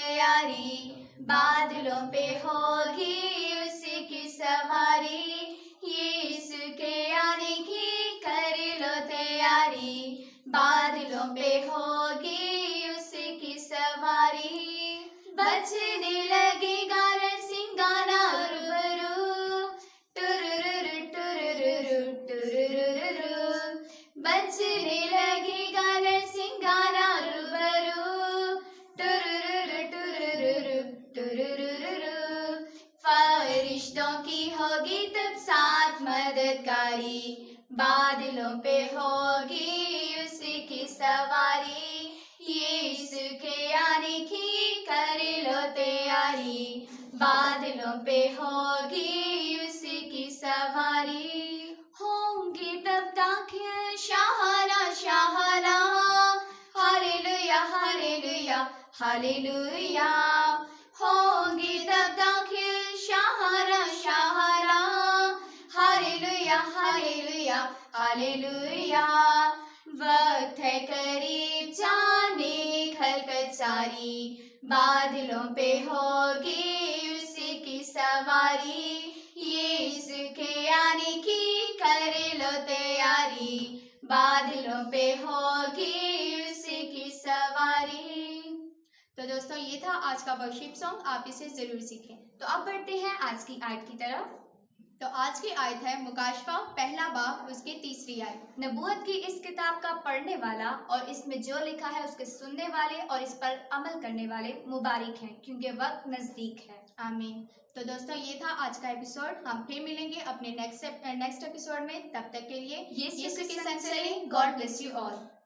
तैयारी, बादलों पे होगी उसकी सवारी। यीशु के आने की कर लो तैयारी, बादलों पे होगी उसकी सवारी। बजने लगेगा रणसिंगाना रूबरू, टुरुरुरु टुरुरुरु टुरुरुरु। बजने लगेगा रणसिंगाना रूबरू, टुरुरुरु टुरुरुरु टुरुरुरु। फरिश्तों की होगी तब साथ मददगारी, बादलों पे होगी उसकी सवारी। यीशु के आने की कर लो तैयारी, बादलों पे होगी उसकी सवारी। होंगे तब दाखिल शाहना शाहना, हालेलुया हालेलुया हालेलुया। होंगे तब दाखिल शाहना शाहना, हालेलुया हालेलुया हालेलुया। वक्त है करीब जाने खलकत सारी, बादलों पे होगी उसकी सवारी। यीशु के आने की कर लो तैयारी, बादलों पे होगी उसकी सवारी। तो दोस्तों ये था आज का वर्शिप सॉन्ग, आप इसे जरूर सीखें। तो अब बढ़ते हैं आज की आयत की तरफ। तो आज की आयत है मुकाशवा पहला बाब उसकी तीसरी आयत। नबूवत की इस किताब का पढ़ने वाला और इसमें जो लिखा है उसके सुनने वाले और इस पर अमल करने वाले मुबारक हैं, क्योंकि वक्त नजदीक है। आमीन। तो दोस्तों ये था आज का एपिसोड। हम फिर मिलेंगे अपने नेक्स्ट एपिसोड में। तब तक के लिए यीशु के संग चलें। God bless you all.